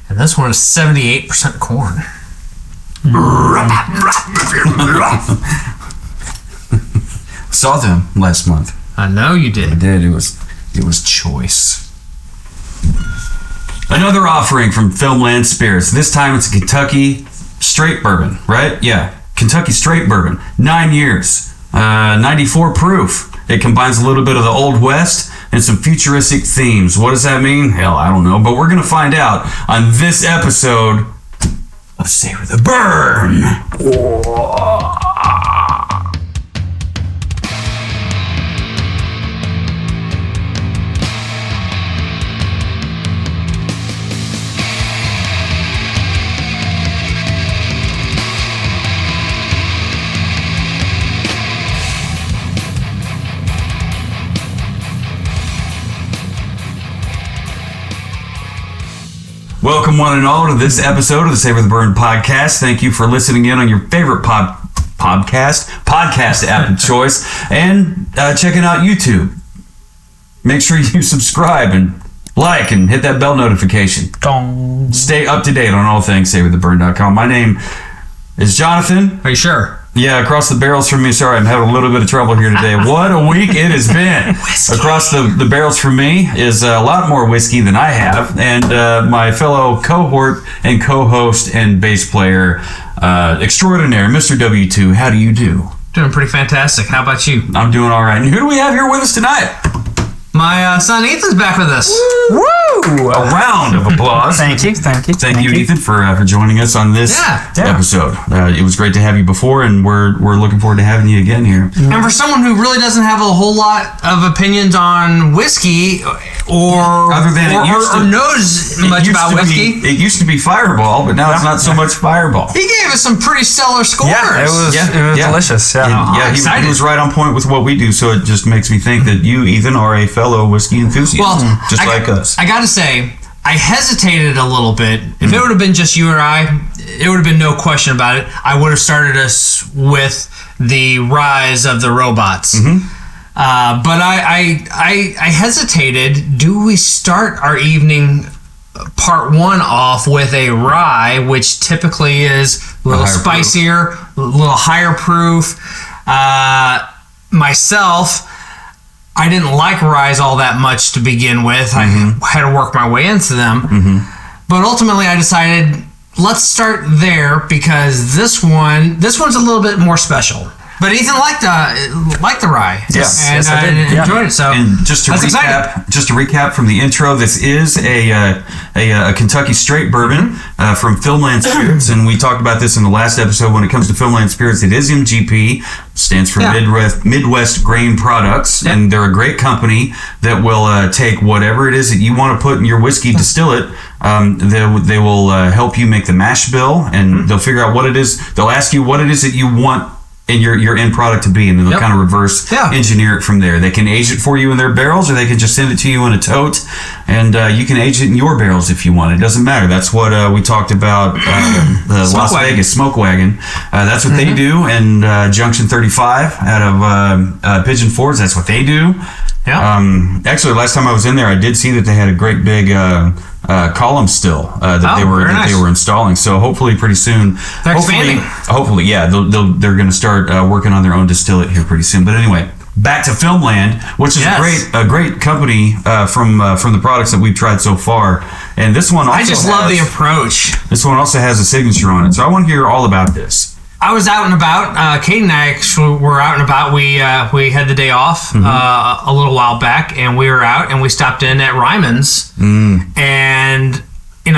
And this one is 78% corn. Saw them last month. I know you did. I did. It was choice. Another offering from Filmland Spirits. This time it's a Kentucky straight bourbon, right? Yeah, Kentucky straight bourbon. 9 years, 94 proof. It combines a little bit of the Old West and some futuristic themes. What does that mean? Hell, I don't know. But we're going to find out on this episode of Savor the Burn. Welcome one and all to this episode of the Savor the Burn podcast. Thank you for listening in on your favorite podcast app of choice and checking out YouTube. Make sure you subscribe and like and hit that bell notification. Dong. Stay up to date on all things savortheburn.com. My name is Jonathan. Are you sure? Yeah, across the barrels from me. Sorry, I'm having a little bit of trouble here today. What a week it has been. Whiskey. Across the barrels from me is a lot more whiskey than I have. And my fellow cohort and co-host and bass player extraordinaire, Mr. W2. How do you do? Doing pretty fantastic. How about you? I'm doing all right. And who do we have here with us tonight? My son Ethan's back with us. Woo! A round of applause. Thank you. Thank you, Ethan, for joining us on this episode. It was great to have you before, and we're looking forward to having you again here. And for someone who really doesn't have a whole lot of opinions on whiskey, or knows much about whiskey, it used to be Fireball, but now it's not so much Fireball. He gave us some pretty stellar scores. Yeah, it was delicious. He was right on point with what we do, so it just makes me think that you, Ethan, are a fellow whiskey enthusiast, like us. I gotta say, I hesitated a little bit. If it would have been just you or I, it would have been no question about it. I would have started us with the Rise of the Robots. But I hesitated. Do we start our evening part one off with a rye, which typically is a little spicier, a little higher proof? Myself, I didn't like ryes all that much to begin with. I had to work my way into them. But ultimately I decided, let's start there, because this one's a little bit more special. But Ethan liked the rye. Yes, I did. Enjoyed it. So, and just to recap from the intro, this is a Kentucky straight bourbon from Filmland Spirits, and we talked about this in the last episode. When it comes to Filmland Spirits, it is MGP, stands for Midwest Grain Products, and they're a great company that will take whatever it is that you want to put in your whiskey, distill it. They will help you make the mash bill, and they'll figure out what it is. They'll ask you what it is that you want in your end product to be, and then they'll kind of reverse engineer it from there. They can age it for you in their barrels, or they can just send it to you in a tote, and you can age it in your barrels if you want. It doesn't matter. That's what we talked about, the Las Vegas Smoke Wagon. That's what they do, and Junction 35 out of Pigeon Forge, that's what they do. Actually, last time I was in there, I did see that they had a great big column still that they were installing. So hopefully, pretty soon, they're expanding. Hopefully, they're going to start working on their own distillate here pretty soon. But anyway, back to Filmland, which is a great company from the products that we've tried so far. And this one, I just love the approach. This one also has a signature on it, so I want to hear all about this. I was out and about. Kate and I actually were out and about. We had the day off a little while back, and we were out and we stopped in at Ryman's. And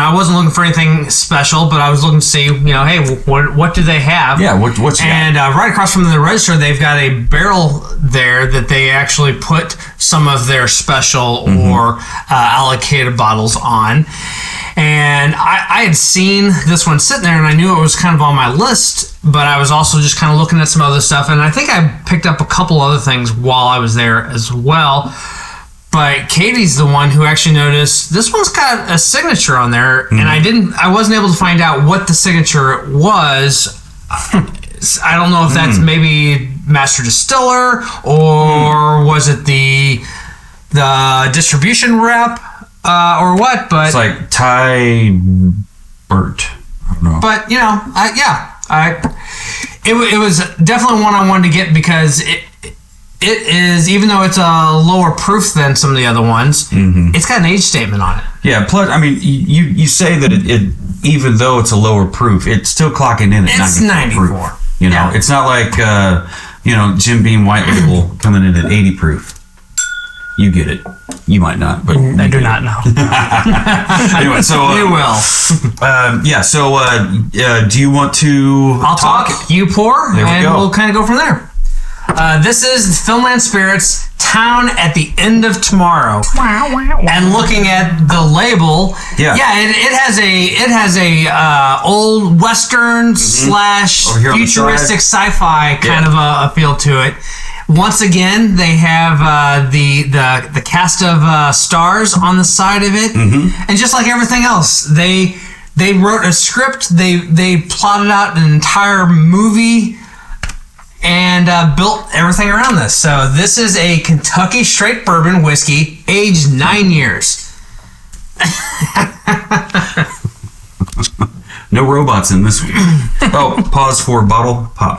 I wasn't looking for anything special, but I was looking to see, hey, what do they have? Yeah, what's and right across from the register, they've got a barrel there that they actually put some of their special or allocated bottles on. And I had seen this one sitting there, and I knew it was kind of on my list, but I was also just kind of looking at some other stuff, and I think I picked up a couple other things while I was there as well. But Katie's the one who actually noticed this one's got a signature on there, and I wasn't able to find out what the signature was. I don't know if that's maybe master distiller, or was it the distribution rep. or what, but It's like Thai burnt. I don't know. But it was definitely one I wanted to get because it is, even though it's a lower proof than some of the other ones, it's got an age statement on it. Yeah, plus, I mean, you say that it even though it's a lower proof, it's still clocking in at 94 proof. You know, it's not like Jim Beam White Label coming in at 80 proof. You get it. You might not, but I do not know. Anyway, so You will. Do you want to? I'll talk. You pour, and we'll kind of go from there. This is Filmland Spirits, Town at the End of Tomorrow. And looking at the label, it has a old Western slash futuristic sci-fi kind of a feel to it. Once again, they have the cast of stars on the side of it, and just like everything else, they wrote a script, they plotted out an entire movie, and built everything around this. So this is a Kentucky straight bourbon whiskey, aged 9 years. No robots in this one. Oh, pause for bottle pop.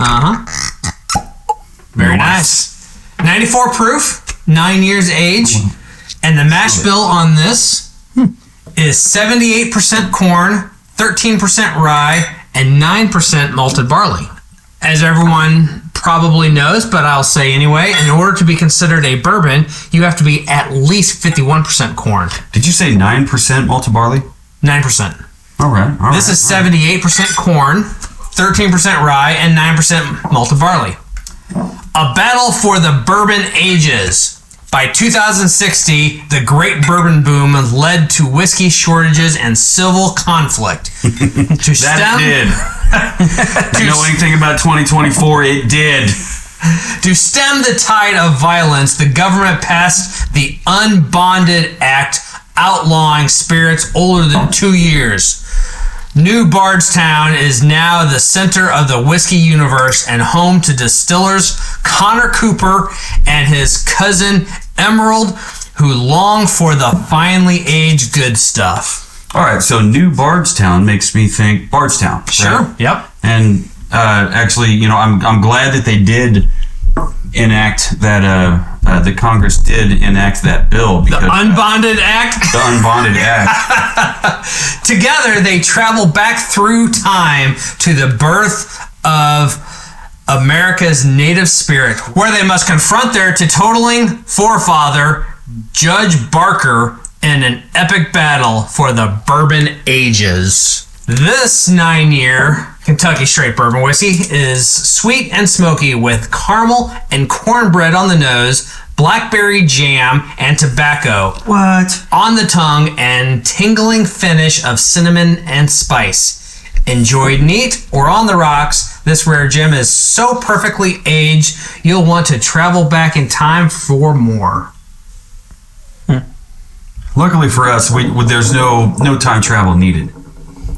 Very nice. 94 proof, 9 years age, and the mash bill on this is 78% corn, 13% rye, and 9% malted barley. As everyone probably knows, but I'll say anyway, in order to be considered a bourbon, you have to be at least 51% corn. Did you say 9% malted barley? 9%. All right. This is 78% corn, 13% rye, and 9% malted barley. A battle for the bourbon ages. By 2060, the great bourbon boom led to whiskey shortages and civil conflict. That did. Do you know anything about 2024? It did. To stem the tide of violence, the government passed the Unbonded Act, outlawing spirits older than 2 years. New Bardstown is now the center of the whiskey universe and home to distillers Connor Cooper and his cousin Emerald, who long for the finely aged good stuff. All right, so New Bardstown makes me think Bardstown. Sure. Right? Yep. And actually, I'm glad that they did enact that. The Congress did enact that bill because the Unbonded Act. The Unbonded Act. Together, they travel back through time to the birth of America's native spirit, where they must confront their teetotaling forefather, Judge Barker, in an epic battle for the bourbon ages. This 9-year Kentucky straight bourbon whiskey is sweet and smoky with caramel and cornbread on the nose, blackberry jam, and tobacco. What? On the tongue, and tingling finish of cinnamon and spice. Enjoyed neat or on the rocks, this rare gem is so perfectly aged, you'll want to travel back in time for more. Luckily for us, there's no time travel needed.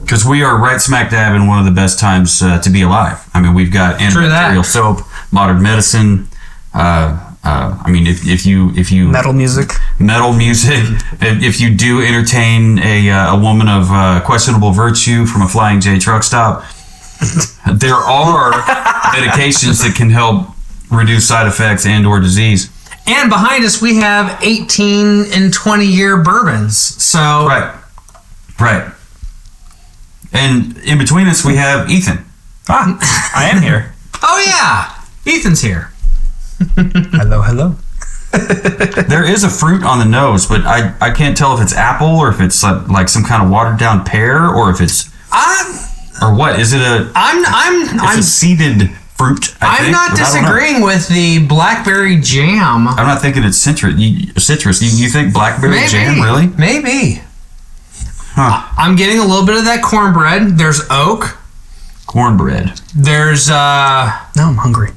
Because we are right smack dab in one of the best times to be alive. I mean, we've got antibacterial soap, modern medicine. If you metal music, if you do entertain a woman of questionable virtue from a Flying J truck stop, there are medications that can help reduce side effects and/or disease. And behind us, we have 18 and 20-year bourbons. So right. And in between us, we have Ethan. I am here. Oh, yeah. Ethan's here. Hello. There is a fruit on the nose, but I can't tell if it's apple or if it's like some kind of watered down pear or if it's or what is it? It's a seeded fruit. I'm not disagreeing with the blackberry jam. I'm not thinking it's citrus. You think blackberry jam really? Maybe. Huh. I'm getting a little bit of that cornbread. There's oak. Cornbread. There's now I'm hungry.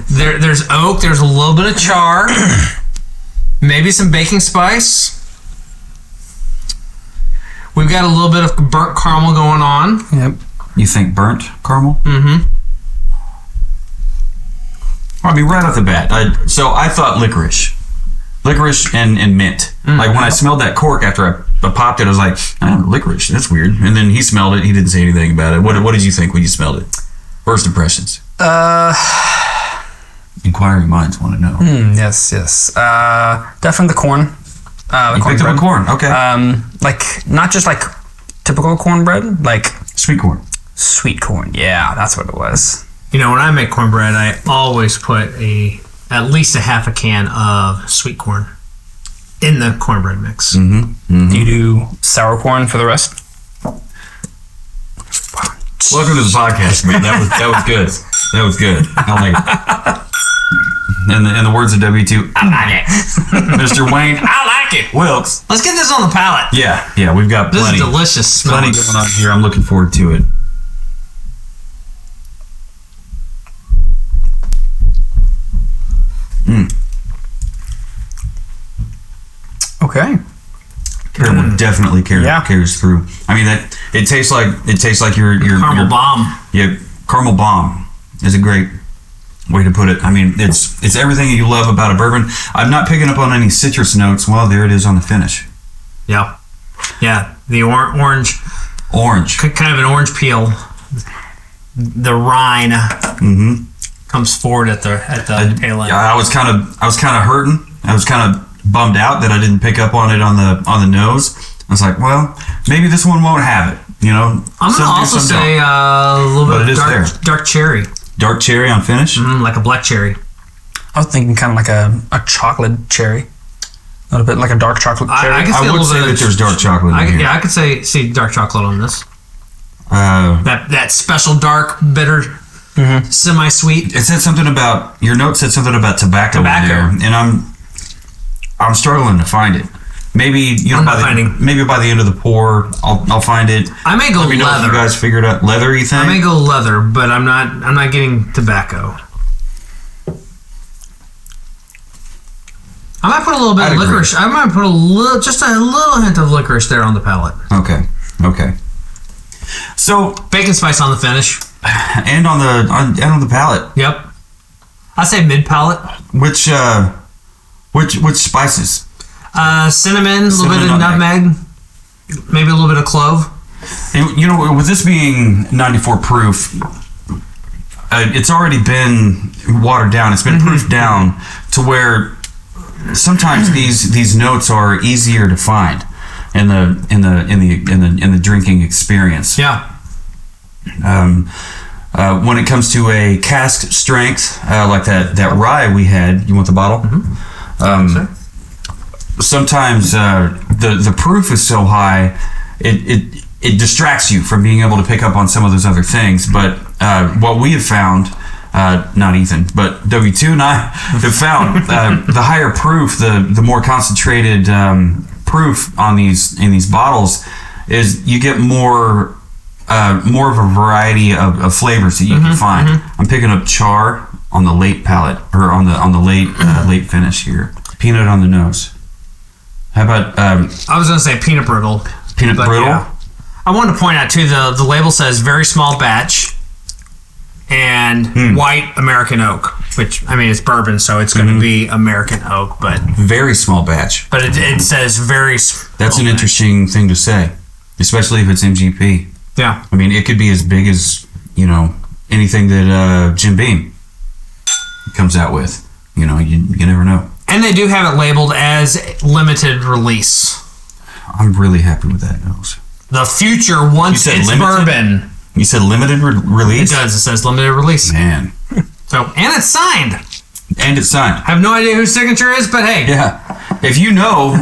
There's oak. There's a little bit of char. Maybe some baking spice. We've got a little bit of burnt caramel going on. Yep. You think burnt caramel? Mm-hmm. I mean, right off the bat. So I thought licorice. licorice and mint. Like when I smelled that cork after I popped it, I was like, licorice. That's weird. And then he smelled it. He didn't say anything about it. What did you think when you smelled it? First impressions. Inquiring minds want to know. Yes. Definitely the corn. You picked up a corn. Okay. Like not just like typical cornbread, like Sweet corn. sweet corn. Yeah, that's what it was. You know, when I make cornbread, I always put at least a half a can of sweet corn in the cornbread mix. Do you do sour corn for the rest? Welcome to the podcast, man. That was good. That was good. I like it. In the words of W2, I like it. Mr. Wayne, I like it. Wilkes. Let's get this on the palate. Yeah, we've got This plenty. is delicious. Plenty going on here. I'm looking forward to it. Okay. Caramel definitely carries through. I mean, that it tastes like your Caramel bomb. Yeah, caramel bomb is a great way to put it. I mean, it's everything you love about a bourbon. I'm not picking up on any citrus notes. Well, there it is on the finish. Yeah. The orange. Kind of an orange peel. The rind comes forward at the tail end. I was kind of hurting. I was kind of bummed out that I didn't pick up on it on the nose. I was like, well, maybe this one won't have it. You know. I'm gonna also say a little bit of dark cherry. Dark cherry on finish? Like a black cherry. I was thinking kind of like a chocolate cherry. A little bit like a dark chocolate cherry. I would say that there's dark chocolate in here. Yeah, I could see dark chocolate on this. That special dark, bitter, semi-sweet. It said something about, your note said something about tobacco in there. And I'm struggling to find it. Maybe maybe by the end of the pour, I'll find it. I may go Let me know if leather. you guys figured out leather. You think? I may go leather, but I'm not getting tobacco. I might put a little bit of licorice. I might put just a little hint of licorice there on the palate. Okay. So Bacon spice on the finish, and on the palate. Yep. I say mid palate. Which spices? Cinnamon, a little bit of nutmeg, maybe a little bit of clove. And, you know, with this being 94 proof, it's already been watered down. It's been proofed down to where sometimes these notes are easier to find in the drinking experience. Yeah. When it comes to a cask strength like that rye we had, you want the bottle? Sometimes the proof is so high, it distracts you from being able to pick up on some of those other things. But what we have found, not Ethan, but W2 and I have found the higher proof, the more concentrated proof in these bottles is you get more of a variety of flavors that you can find. I'm picking up char on the late palate, or on the late finish here. Peanut on the nose. How about I was gonna say peanut brittle. Peanut brittle? Yeah. I wanted to point out too, the label says very small batch and white American oak, which, I mean, it's bourbon, so it's going to be American oak, but very small batch. But it says very small. That's an interesting thing to say, especially if it's MGP. Yeah. I mean, it could be as big as, you know, anything that Jim Beam comes out with. You know, you never know. And they do have it labeled as limited release. I'm really happy with that nose. The future wants its limited? bourbon. You said limited release? It does. It says limited release. Man. So, and it's signed. And it's signed. I have no idea whose signature is, but hey. Yeah. If you know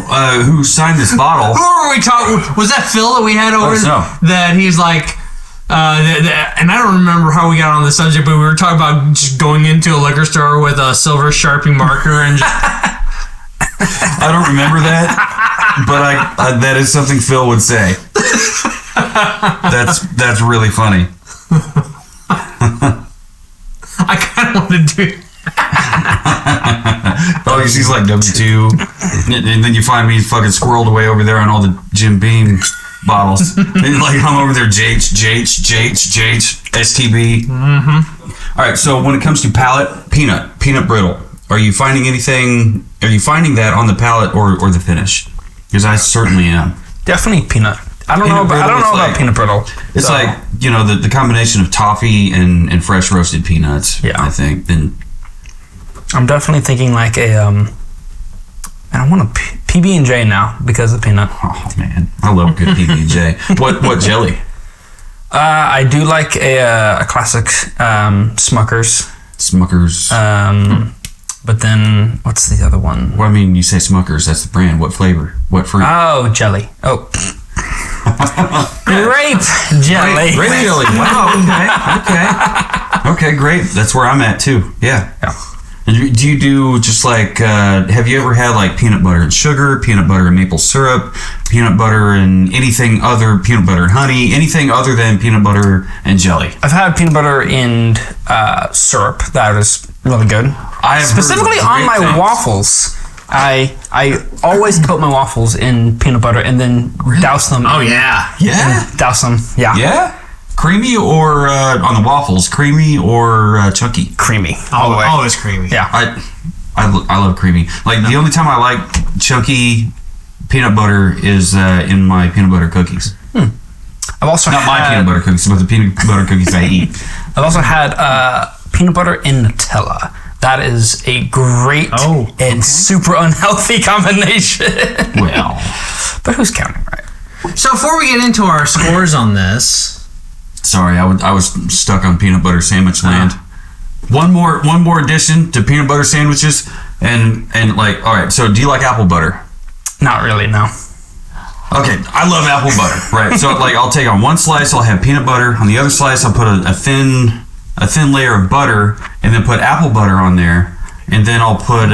who signed this bottle. Who were we talking? Was that Phil that we had over? That he's like, and I don't remember how we got on the subject, but we were talking about just going into a liquor store with a silver Sharpie marker and just. I don't remember that, but I that is something Phil would say. That's really funny. I kind of want to do. Oh, he's like W2, and then you find me fucking squirreled away over there on all the Jim Beam bottles. And like I'm over there, JH, STB. All right, so when it comes to palate, peanut brittle. Are you finding anything? Are you finding that on the palate or the finish? Because I certainly am. Definitely peanut. I don't know about peanut brittle. It's like, you know, the combination of toffee and fresh roasted peanuts. Yeah. I think. Then I'm definitely thinking like a I want a PB&J now because of peanut. Oh man, I love good PB&J. What jelly? I do like a classic Smucker's. But then what's the other one? Well, I mean, you say Smucker's. That's the brand. What flavor? What fruit? Oh, jelly. Oh. Grape jelly. Grape jelly. Wow. Okay, great. That's where I'm at too. Yeah. And do you do just like, have you ever had like peanut butter and sugar, peanut butter and maple syrup, peanut butter and anything other, peanut butter and honey, anything other than peanut butter and jelly? I've had peanut butter and syrup. That is really good. Specifically on my waffles. I always put my waffles in peanut butter and then douse them. Oh, yeah. Yeah? Douse them. Yeah. Yeah? Creamy or on the waffles? Creamy or chunky? Creamy. All the way. Always creamy. Yeah. I love creamy. Like the only time I like chunky peanut butter is in my peanut butter cookies. I've also Not my peanut butter cookies, but the peanut butter cookies I eat. I've also had peanut butter and Nutella. That is a great and super unhealthy combination. Well, but who's counting, right? So before we get into our scores on this, sorry, I was stuck on peanut butter sandwich land. One more addition to peanut butter sandwiches, and like, all right. So, do you like apple butter? Not really, no. Okay, I love apple butter. Right. So, like, I'll take on one slice, I'll have peanut butter. On the other slice, I'll put a thin layer of butter, and then put apple butter on there, and then I'll put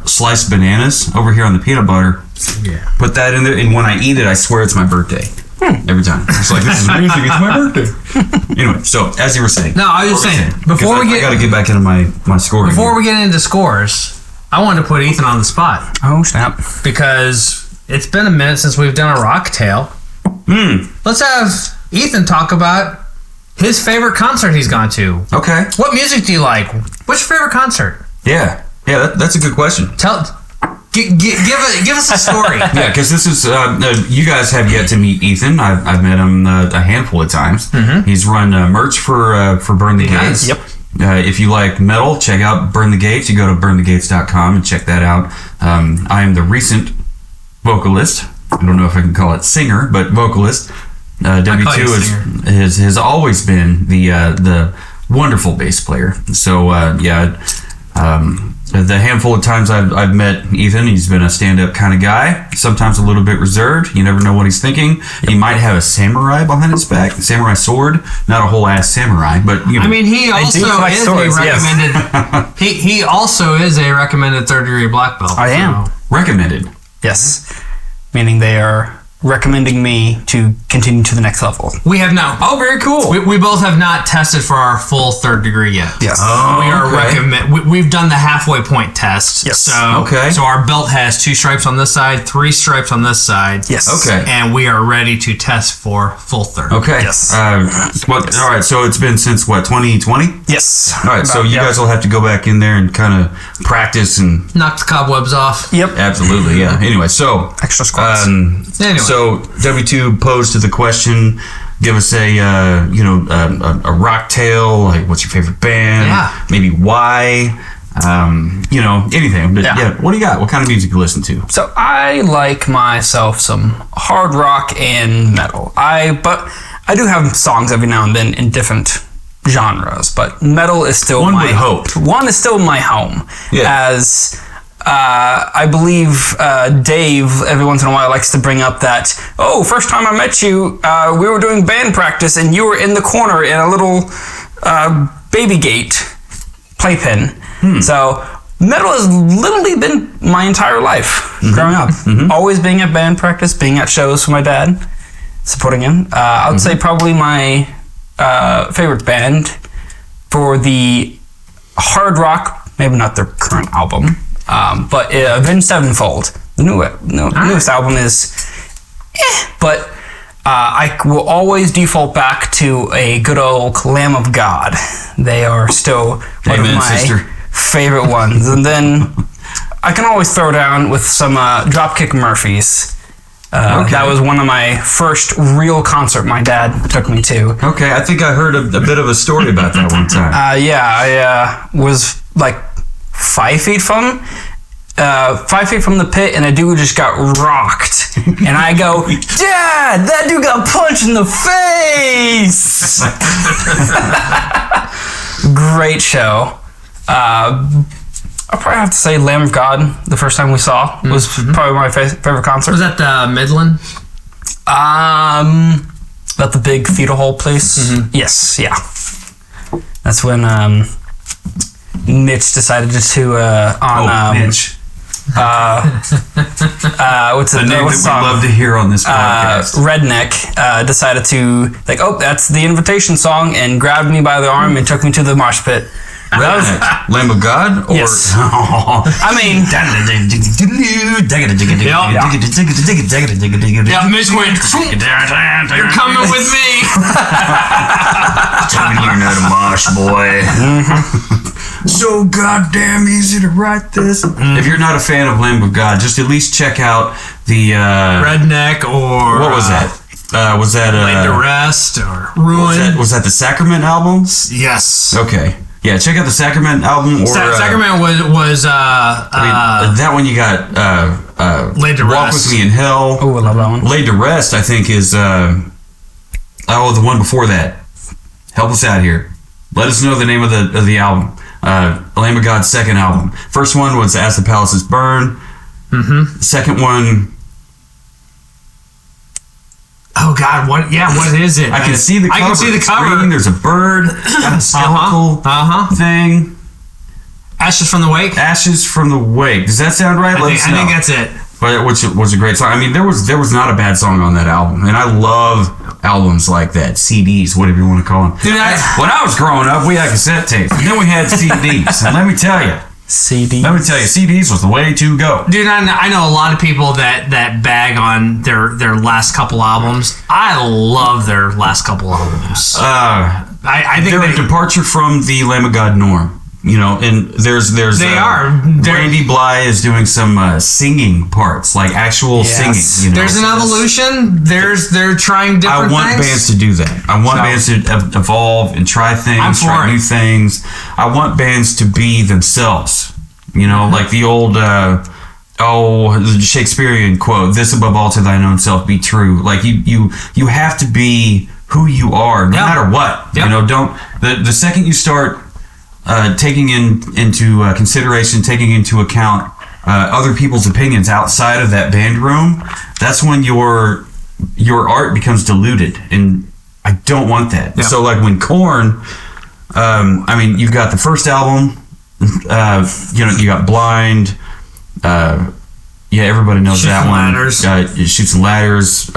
sliced bananas over here on the peanut butter. Yeah. Put that in there, and when I eat it, I swear it's my birthday. Every time. It's like, this is amazing, it's my birthday. Anyway, so as you were saying. No, I was just saying, before we I got to get back into my scoring. Before we get into scores, I wanted to put Ethan on the spot. Oh, snap. Because it's been a minute since we've done a rock tale. Let's have Ethan talk about his favorite concert he's gone to. Okay. What music do you like? What's your favorite concert? Yeah, that's a good question. Give us a story. Yeah, because this is you guys have yet to meet Ethan. I've met him a handful of times. Mm-hmm. He's run merch for Burn the Gates. Yep. If you like metal, check out Burn the Gates. You go to burnthegates.com and check that out. I am the recent vocalist. I don't know if I can call it singer, but vocalist. W2 has always been the wonderful bass player. So the handful of times I've met Ethan, he's been a stand-up kind of guy. Sometimes a little bit reserved. You never know what he's thinking. He might have a samurai behind his back, a samurai sword. Not a whole ass samurai, but you know. I mean, he also is swords, a recommended. Yes. he also is a recommended third-degree black belt. I am recommended. Yes, meaning they are recommending me to continue to the next level. We have not. Oh, very cool. We both have not tested for our full third degree yet. Yes. Oh, we are we've done the halfway point test. Yes. So so our belt has 2 stripes on this side, 3 stripes on this side. Yes. Okay. And we are ready to test for full third. Okay. Yes. All right. So it's been since what, 2020? Yes. All right. So you guys will have to go back in there and kind of practice and knock the cobwebs off. Yep. Absolutely. Yeah. Anyway, so extra squats. Anyway. So W2 posed to the question. Give us a rock tale. Like, what's your favorite band? Yeah. Maybe why? Anything. But Yeah. What do you got? What kind of music you listen to? So I like myself some hard rock and metal. But I do have songs every now and then in different genres. But metal is still One would hope. One is still my home. Yeah. As I believe Dave every once in a while likes to bring up that, first time I met you, we were doing band practice and you were in the corner in a little baby gate playpen. So metal has literally been my entire life growing up. Always being at band practice, being at shows for my dad, supporting him. I would say probably my favorite band for the hard rock, maybe not their current album, but Avenged Sevenfold. The newest album is but I will always default back to a good old Lamb of God. They are still one of my favorite ones. And then I can always throw down with some Dropkick Murphys. That was one of my first real concert my dad took me to. Okay, I think I heard a bit of a story about that one time. I was like 5 feet from 5 feet from the pit, and a dude just got rocked. And I go, Dad, that dude got punched in the face! Great show. I'll probably have to say Lamb of God, the first time we saw, was probably my favorite concert. Was that the Midland? That the big theater hall place? Yes, yeah. That's when Mitch decided to Mitch. What's the name that we love to hear on this podcast? Redneck decided to that's the invitation song, and grabbed me by the arm and took me to the mosh pit. Lamb of God? Or? Yes. I mean, Mitch went, you're coming with me. Tell me you're not a mosh boy. So goddamn easy to write this. If you're not a fan of Lamb of God, just at least check out the Redneck or what was that? Was that Laid to Rest or Ruin? Was that the Sacrament albums? Yes. Okay. Yeah, check out the Sacrament album. Or Sacrament was that one you got. Laid to Walk Rest. with Me in Hell. oh, I love that one. Laid to Rest, I think, is the one before that. Help us out here. Let us know the name of the album. Lamb of God's second album. First one was As the Palaces Burn. Second one. Oh God! What is it? I can see the cover. I can see the cover. Screen, there's a bird. Got a skeletal thing. Ashes from the Wake. Ashes from the Wake. Does that sound right? I think that's it. But which was a great song. I mean, there was not a bad song on that album, and I love albums like that, CDs, whatever you want to call them. Dude, when I was growing up, we had cassette tapes, and then we had CDs, and let me tell you, CDs was the way to go. Dude, I know a lot of people that bag on their last couple albums. I love their last couple albums. I think they're a departure from the Lamb of God norm. You know, and there's Randy Bly is doing some singing parts, like actual singing. You know? There's an evolution. They're trying different things. I want bands to do that. I want bands to evolve and try things, try new things. I want bands to be themselves. You know, like the old the Shakespearean quote: "This above all to thine own self be true." Like you have to be who you are, no matter what. You know, don't the second you start taking into consideration, taking into account other people's opinions outside of that band room, that's when your art becomes diluted, and I don't want that. Yeah. So like when Korn, I mean, you've got the first album, you got Blind, everybody knows that one. Shoots and Ladders,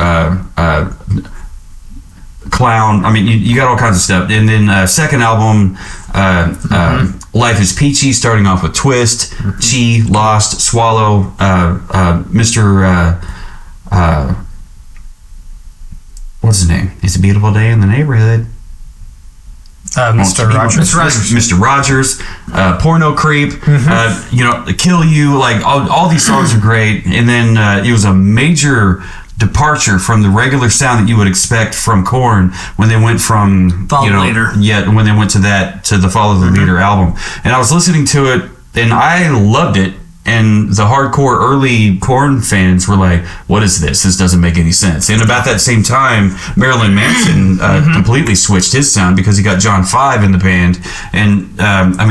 Clown. I mean, you got all kinds of stuff. And then second album, Life is Peachy, starting off with Twist, Chi, Lost, Swallow, Mr. What's his name? It's a Beautiful Day in the Neighborhood. Mr. Rogers. Mr. Rogers, Porno Creep, Kill You. Like all these songs are great. And then it was a major departure from the regular sound that you would expect from Korn when they went from when they went to the Follow the Leader album. And I was listening to it and I loved it, and the hardcore early Korn fans were like, what is this? This doesn't make any sense. And about that same time, Marilyn Manson completely switched his sound because he got John 5 in the band. And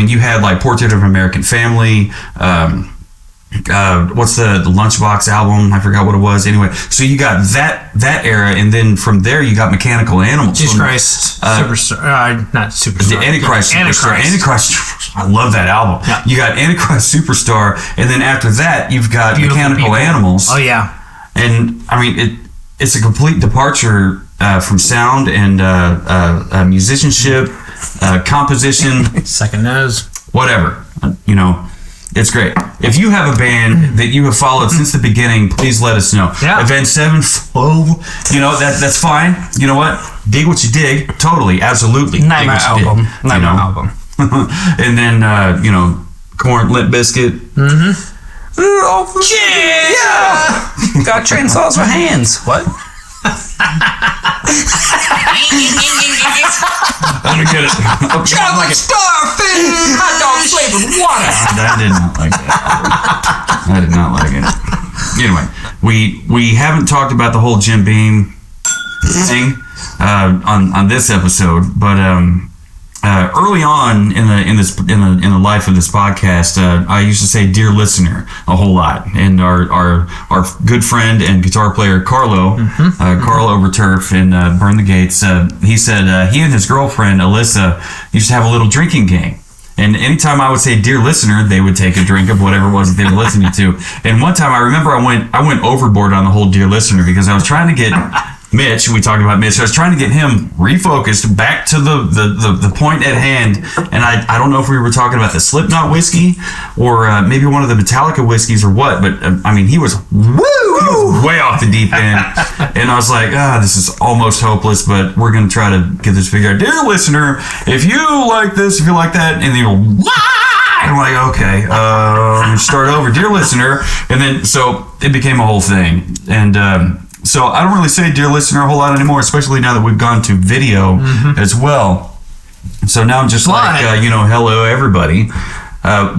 you had like Portrait of an American Family, what's the Lunchbox album? I forgot what it was. Anyway, so you got that era, and then from there you got Mechanical Animals. Jesus Christ, Superstar, not Superstar. The Antichrist Superstar. Antichrist. I love that album. Yeah. You got Antichrist Superstar, and then after that you've got Beautiful Mechanical People. Animals. Oh yeah. And I mean it's a complete departure from sound and musicianship, composition. Second nose. Whatever. It's great. If you have a band that you have followed since the beginning, please let us know. Yeah. Avenged Sevenfold, that's fine. You know what? Dig what you dig. Totally, absolutely. Nightmare album. Nightmare album. And then, corn Limp Biscuit. Yeah! Got chainsaws for hands. What? I don't get it. Chocolate starfish, hot dog flavored water. I did not like that. I did not like it. Anyway, we haven't talked about the whole Jim Beam thing on this episode, but early on in the life of this podcast, I used to say "dear listener" a whole lot, and our good friend and guitar player Carlo Overturf in Burn the Gates, he said he and his girlfriend Alyssa used to have a little drinking game. And anytime I would say "dear listener," they would take a drink of whatever it was that they were listening to. And one time I remember I went overboard on the whole "dear listener" because I was trying to get Mitch. We talked about Mitch. I was trying to get him refocused back to the point at hand. And I don't know if we were talking about the Slipknot whiskey or maybe one of the Metallica whiskeys or what. But I mean, he was way off the deep end. And I was like, this is almost hopeless, but we're going to try to get this figured out. Dear listener, if you like this, if you like that, and they go, I'm like, okay, start over. Dear listener. And then, so it became a whole thing. And so I don't really say "dear listener" a whole lot anymore, especially now that we've gone to video as well. So now I'm just like, hello, everybody.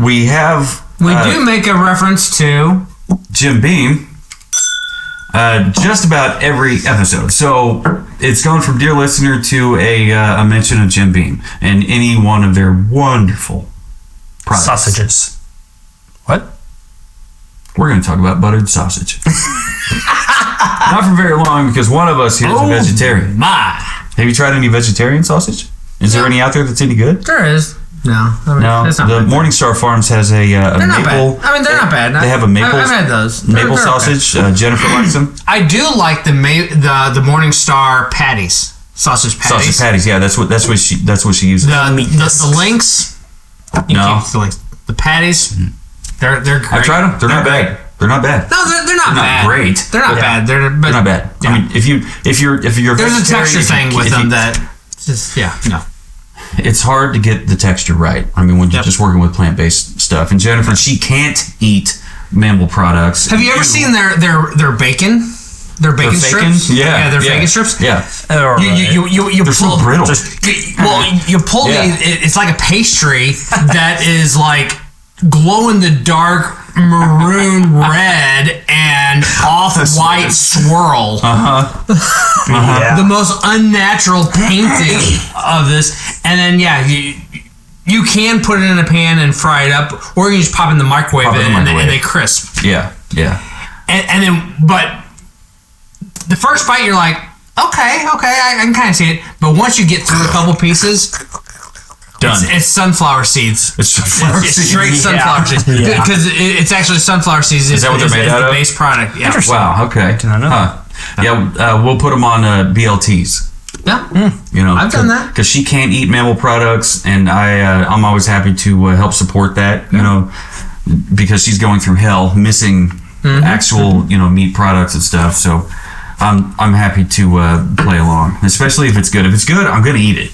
We do make a reference to Jim Beam just about every episode. So it's gone from "dear listener" to a mention of Jim Beam and any one of their wonderful products. Sausages. What? We're going to talk about buttered sausage. Not for very long, because one of us here is a vegetarian. My. Have you tried any vegetarian sausage? Is there any out there that's any good? There is. No. No. It's not The bad. Morningstar Farms has a They're maple. not bad. I mean, they're not bad. They have a maple. I've had those. Maple They're sausage. Jennifer likes them. I do like the Morningstar patties, sausage patties. Sausage patties. Yeah, that's what she uses. The links. You can't eat the links. The patties. They're great. I've tried them. They're not bad. They're not bad. No, they're not bad. Great. They're not bad. They're not bad. Yeah. I mean, if you're there's a texture thing with them that just no. It's hard to get the texture right. I mean, when you're just working with plant-based stuff. And Jennifer, she can't eat mammal products. Have you ever seen their bacon? Their bacon strips? Yeah. Their bacon strips? Yeah. You They're pull so brittle. you pull it's like a pastry that is like glow in the dark maroon red and off-white swirl. The most unnatural painting of this. And then you can put it in a pan and fry it up, or you can just pop it in the microwave and they crisp. Yeah. And then, but the first bite you're like, okay, I can kind of see it. But once you get through a couple pieces, done. It's sunflower seeds. It's straight sunflower seeds. Because it's actually sunflower seeds. Is that what they're made out of? The base product. Yeah. Wow. Okay. Did not know that. Yeah. We'll put them on BLTs. Yeah. I've done that because she can't eat mammal products, and I'm always happy to help support that. You know, because she's going through hell, missing actual meat products and stuff. So I'm happy to play along, especially if it's good. If it's good, I'm gonna eat it.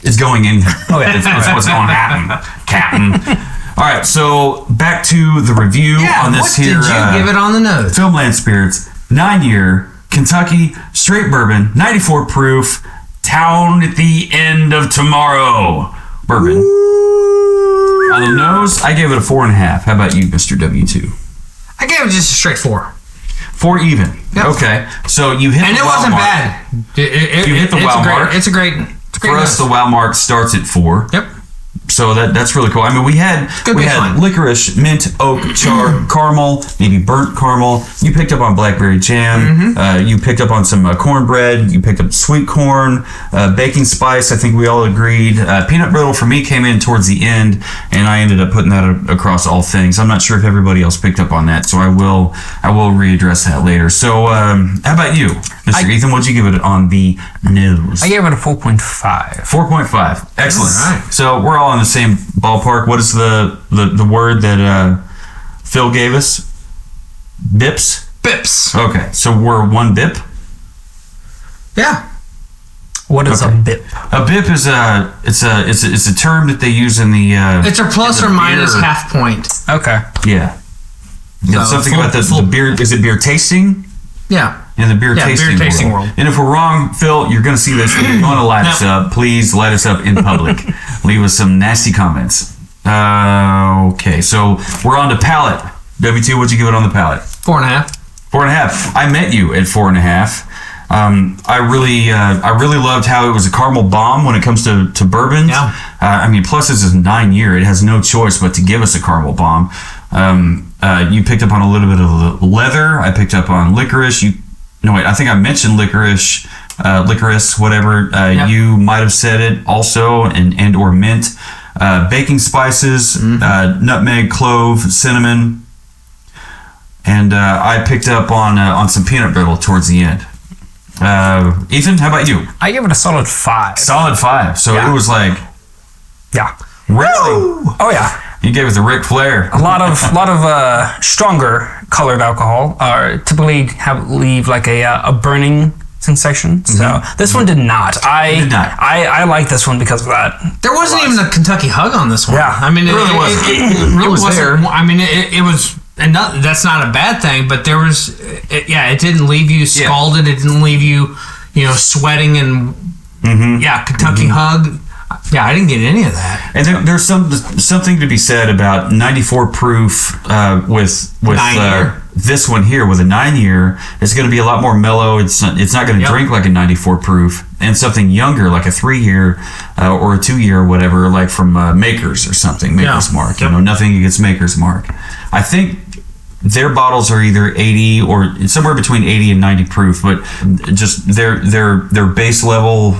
It's going in there. Oh yeah, that's what's going to happen, Captain. All right, so back to the review on this what here. Did you give it on the nose? Filmland Spirits, 9-year Kentucky straight bourbon, 94 proof, town at the end of tomorrow bourbon. Ooh. On the nose, I gave it a 4.5. How about you, Mr. W2? I gave it just a straight 4. 4 even. Yep. Okay, so you hit. And the it wasn't mark. bad. You hit the wow mark. It's a great. For us, the wow mark starts at 4. Yep. So that's really cool. I mean, we had licorice, mint, oak, char, caramel, maybe burnt caramel. You picked up on blackberry jam. You picked up on some cornbread. You picked up sweet corn, baking spice. I think we all agreed. Peanut brittle for me came in towards the end, and I ended up putting that across all things. I'm not sure if everybody else picked up on that, so I will readdress that later. So, how about you, Mr. Ethan? What'd you give it on the nose? I gave it a 4.5. 4.5. Excellent. All right. So we're all in the same ballpark. What is the word that Phil gave us? Bips? Bips. Okay, so we're 1 bip? Yeah. What is a BIP? A BIP is it's a term that they use in the. It's a plus or minus beer. half point. Okay. Yeah. So Something about the beer. Is it beer tasting? Yeah. In the beer tasting world. And if we're wrong, Phil, you're going to see this. If you want to light us up, please light us up in public. Leave us some nasty comments. Okay, so we're on to palate. W2, what'd you give it on the palate? 4.5. 4.5. I met you at 4.5. I really loved how it was a caramel bomb when it comes to bourbons. Yeah. I mean, plus this is 9-year. It has no choice but to give us a caramel bomb. You picked up on a little bit of leather. I picked up on licorice. I think I mentioned licorice, whatever. You might have said it also, and or mint. Baking spices, nutmeg, clove, cinnamon. And I picked up on some peanut brittle towards the end. Ethan, how about you? I give it a solid 5. Solid 5. So it was like, Yeah. really? Oh yeah. You gave it the Ric Flair. A lot of stronger colored alcohol typically leave like a burning sensation. So this one did not. I like this one because of that. There wasn't even a Kentucky hug on this one. Yeah. I mean, It really wasn't. It really It was wasn't. there. I mean, it was. And that's not a bad thing, but there was, it didn't leave you scalded. It didn't leave you, sweating and, Kentucky hug. Yeah, I didn't get any of that. And there's something to be said about 94 proof with 9-year. This one here with a 9-year. It's going to be a lot more mellow. It's not going to drink like a 94 proof, and something younger like a 3-year or a 2-year or whatever, like from Makers or something. Makers Mark. Yep. Nothing against Makers Mark. I think their bottles are either 80 or somewhere between 80 and 90 proof, but just their base level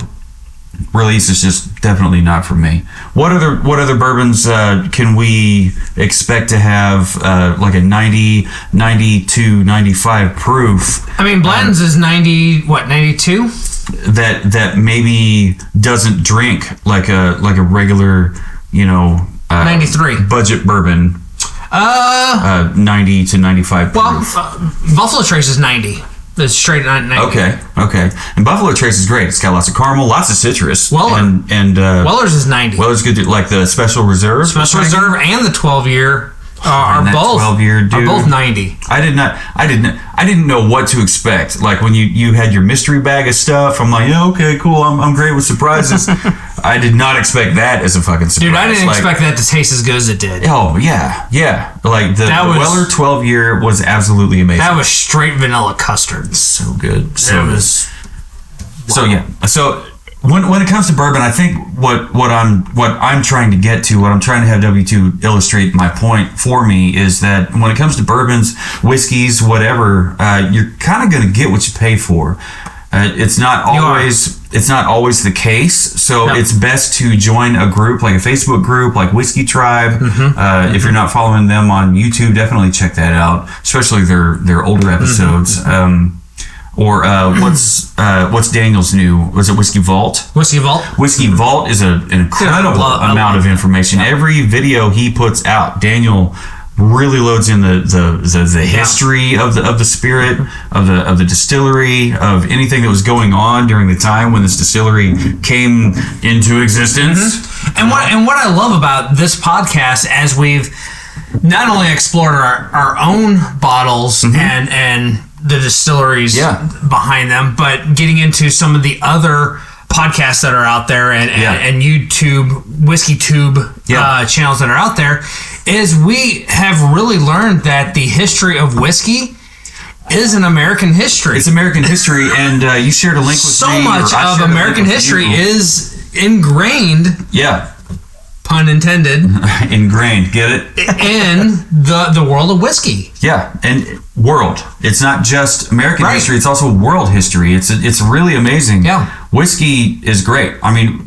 release is just definitely not for me. What other bourbons can we expect to have like a 90, 92, 95 proof? I mean, Blanton's is 92? That maybe doesn't drink like a regular 93 budget bourbon. 90 to 95 proof. Buffalo Trace is 90. It's straight 90. Okay. And Buffalo Trace is great. It's got lots of caramel, lots of citrus. Weller. And Weller's is 90. Weller's good, like the Special Reserve. Special Reserve and the 12-year are that both 12-year, dude. are both 90. I didn't know what to expect. Like when you had your mystery bag of stuff, I'm like, yeah, okay, cool. I'm great with surprises. I did not expect that as a fucking surprise. Dude, I didn't expect that to taste as good as it did. Oh yeah. Like the Weller 12-year was absolutely amazing. That was straight vanilla custard. So good. So when it comes to bourbon, I think what I'm trying to get to, what I'm trying to have W2 illustrate my point for me is that when it comes to bourbons, whiskeys, whatever, you're kind of going to get what you pay for. It's not always the case. So it's best to join a group like a Facebook group like Whiskey Tribe. If you're not following them on YouTube, definitely check that out, especially their older episodes. Or what's Daniel's new? Was it Whiskey Vault? Whiskey Vault. Whiskey Vault is an incredible amount of information. Every video he puts out, Daniel really loads in the history of the spirit of the distillery, of anything that was going on during the time when this distillery came into existence. And what I love about this podcast, as we've not only explored our own bottles and the distilleries behind them, but getting into some of the other podcasts that are out there and YouTube Whiskey Tube channels that are out there, is we have really learned that the history of whiskey is an American history. It's American history, and you shared a link with me. So much of American history is ingrained. Yeah. Pun intended. Ingrained, get it? In the world of whiskey. Yeah, and world. It's not just American history, it's also world history. It's really amazing. Yeah. Whiskey is great. I mean,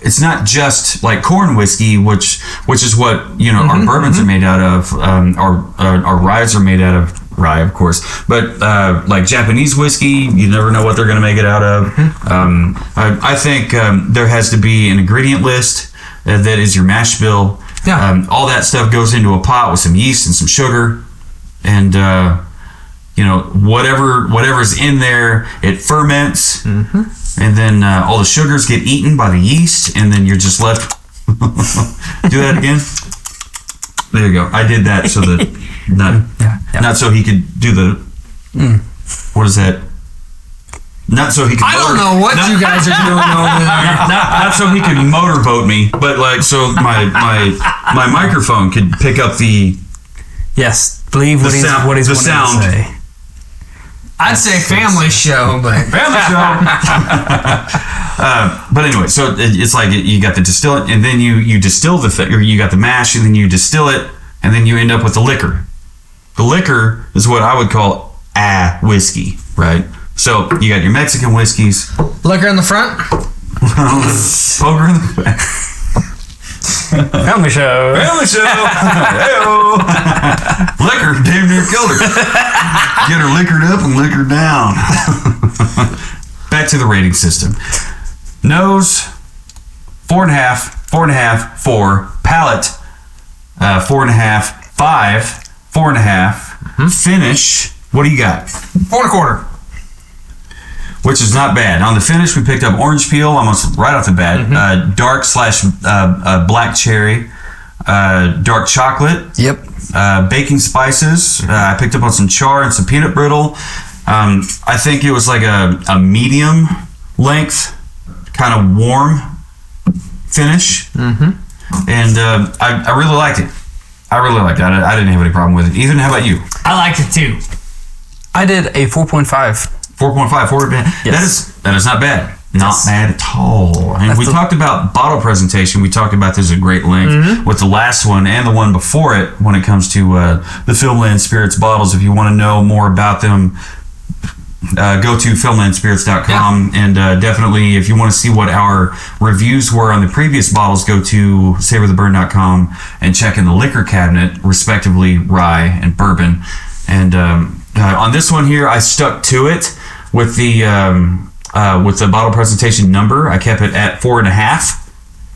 it's not just like corn whiskey, which is what our bourbons are made out of. Our ryes are made out of rye, of course, but like Japanese whiskey, you never know what they're going to make it out of. I think there has to be an ingredient list that is your mash bill. All that stuff goes into a pot with some yeast and some sugar, and whatever's in there, it ferments, and then all the sugars get eaten by the yeast, and then you're just left. Do that again. There you go. I did that so that not so he could do the. What is that? Not so he could. I don't know what you guys are doing over there. Not so he could motorboat me, but like so my microphone could pick up the. Yes, believe what he's wanting to say. I'd say family show, but family show. But anyway, so it's like you got the distillate, and then you distill or you got the mash, and then you distill it, and then you end up with the liquor. The liquor is what I would call a whiskey, right? So you got your Mexican whiskeys. Liquor in the front, poker in the back. Family show. Family show. Hey-o. Liquor damn near killed her. Get her liquored up and liquored down. Back to the rating system. Nose, 4.5, 4. Palate, 4.5, 5, 4.5. Finish, what do you got? 4.25. Which is not bad. On the finish, we picked up orange peel almost right off the bat. Dark / black cherry. Dark chocolate. Yep. Baking spices. I picked up on some char and some peanut brittle. I think it was like a medium length, kind of warm finish. And I really liked it. I I didn't have any problem with it. Ethan, how about you? I liked it too. I did a 4.5. 4.5. Yes. That is not bad. Not bad at all. And we talked about bottle presentation. We talked about this at great length with the last one and the one before it when it comes to the Filmland Spirits bottles. If you want to know more about them, go to filmlandspirits.com. And definitely, if you want to see what our reviews were on the previous bottles, go to savortheburn.com and check in the liquor cabinet, respectively, rye and bourbon. And on this one here, I stuck to it with the bottle presentation number. I kept it at 4.5.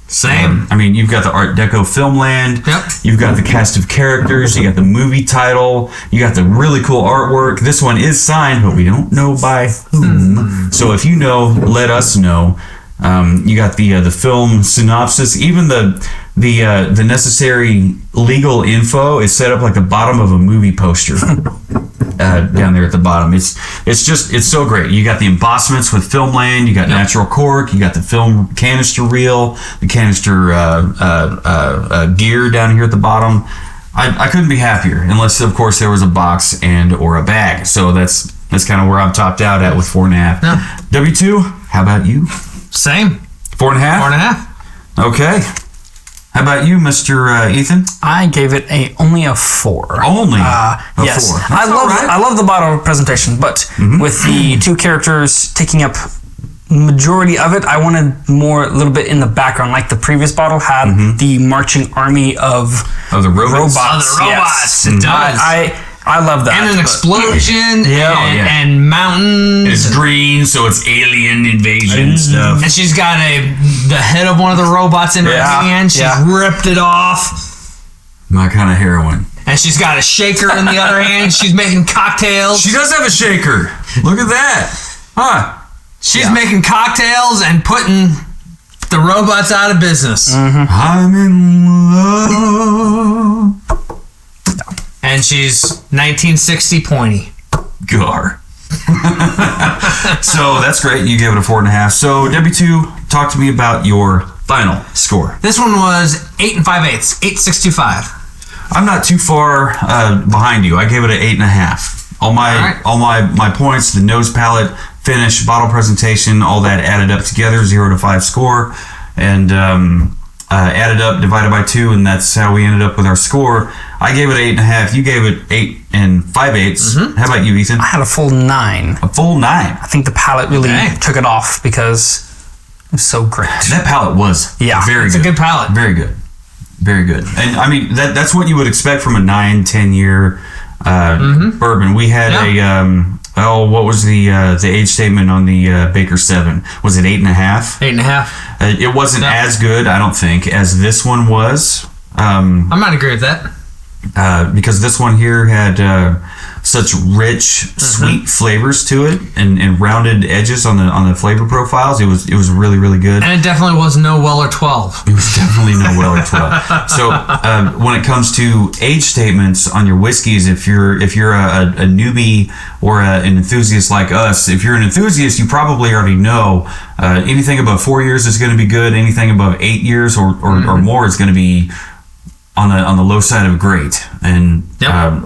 Same. I mean, you've got the Art Deco Filmland. Yep. You've got the cast of characters. You got the movie title. You got the really cool artwork. This one is signed, but we don't know by whom. So if you know, let us know. You got the film synopsis. Even the necessary legal info is set up like the bottom of a movie poster. Down there at the bottom. It's so great. You got the embossments with Filmland, you got natural cork, you got the film canister reel, the canister gear down here at the bottom. I couldn't be happier, unless of course there was a box and or a bag. So that's kind of where I'm topped out at with 4.5. Yeah. W2, how about you? Same. 4.5? 4.5. Okay. How about you, Mr. Ethan? I gave it only a 4. Only a yes. 4. I love the bottle presentation, but with the two characters taking up majority of it, I wanted a little bit in the background, like the previous bottle had the marching army of the robots. Yes. It does. I love that. And an explosion and mountains. It's green, so it's alien invasion stuff. And she's got the head of one of the robots in her hand. She's ripped it off. My kind of heroin. And she's got a shaker in the other hand. She's making cocktails. She does have a shaker. Look at that. Huh. She's making cocktails and putting the robots out of business. I'm in love. And she's 1960 pointy. Gar. So that's great. You gave it a 4.5. So W2, talk to me about your final score. This one was 8 5/8, 8.625. I'm not too far behind you. I gave it an 8.5. All my points, the nose, palate, finish, bottle presentation, all that added up together, 0 to 5 score, and added up, divided by 2, and that's how we ended up with our score. I gave it 8.5. You gave it 8 5/8. How about you, Ethan? I had a full 9. A full 9. I think the palate really took it off because it was so great. That palate was very good. It's a good palate. Very good. Very good. And I mean, that's what you would expect from a 9-10 year bourbon. We had what was the age statement on the Baker 7? Was it 8.5? 8.5. It wasn't as good, I don't think, as this one was. I might agree with that. Because this one here had such rich, sweet flavors to it, and rounded edges on the flavor profiles. It was really, really good. And it definitely was no Weller 12. It was definitely no Weller 12. So when it comes to age statements on your whiskeys, if you're a newbie or an enthusiast like us, if you're an enthusiast, you probably already know anything above 4 years is going to be good. Anything above 8 years or more is going to be on the low side of great. And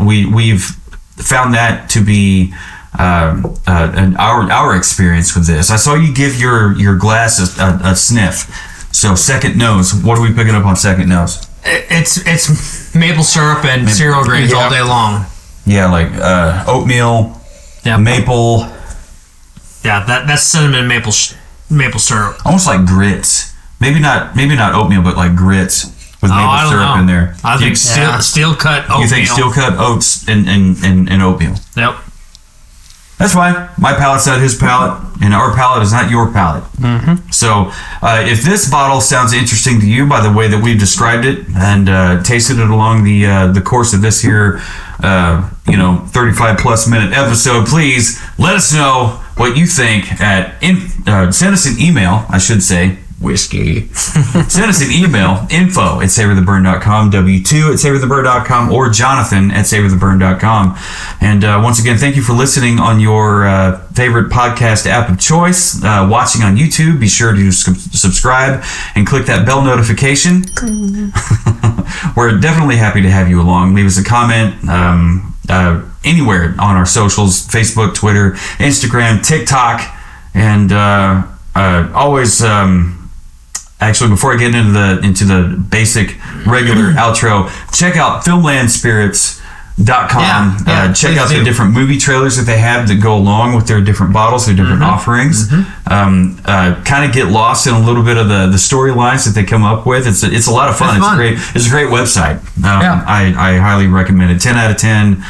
we've found that to be our experience with this. I saw you give your glass a sniff. So second nose, what are we picking up on second nose? It's maple syrup and cereal grains all day long. Yeah, like oatmeal, maple. Yeah, that's cinnamon maple syrup. Almost like grits. Maybe not oatmeal, but like grits with maple syrup in there. I think steel cut oatmeal. You think steel cut oats and oatmeal? Yep. That's fine. My palate's not his palate, and our palate is not your palate. Mm-hmm. So, if this bottle sounds interesting to you by the way that we've described it and tasted it along the course of this here, 35 plus minute episode, please let us know what you think. Send us an email, I should say. Whiskey. Send us an email, info@savortheburn.com, w2@savortheburn.com, or jonathan@savortheburn.com. And once again, thank you for listening on your favorite podcast app of choice. Watching on YouTube, be sure to subscribe and click that bell notification. We're definitely happy to have you along. Leave us a comment anywhere on our socials: Facebook, Twitter, Instagram, TikTok, and always... Actually, before I get into the basic regular outro, check out filmlandspirits.com. Check out the different movie trailers that they have that go along with their different bottles, their different offerings. Kind of get lost in a little bit of the storylines that they come up with. It's a lot of fun. It's a great website. I highly recommend it. 10 out of 10,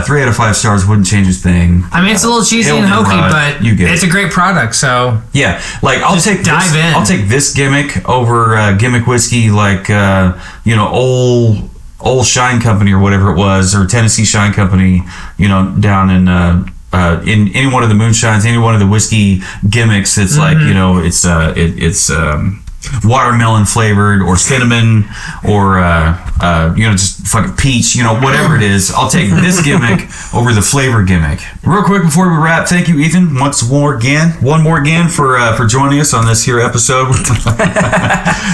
3 out of 5 stars. Wouldn't change a thing. I mean, it's a little cheesy and hokey, but it's a great product. So yeah, like I'll take this gimmick over gimmick whiskey, like Old Shine Company or whatever it was, or Tennessee Shine Company, down in any one of the moonshines, any one of the whiskey gimmicks. It's like it's watermelon flavored or cinnamon or just fucking peach, whatever it is. I'll take this gimmick over the flavor gimmick. Real quick before we wrap, thank you, Ethan, one more again for joining us on this here episode.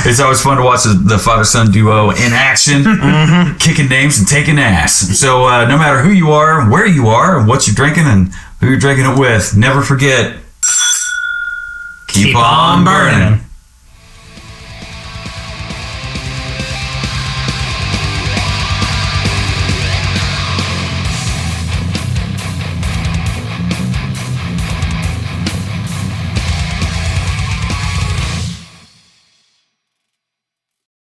It's always fun to watch the father-son duo in action, kicking names and taking ass. So no matter who you are, where you are, what you're drinking, and who you're drinking it with, never forget, keep on burning.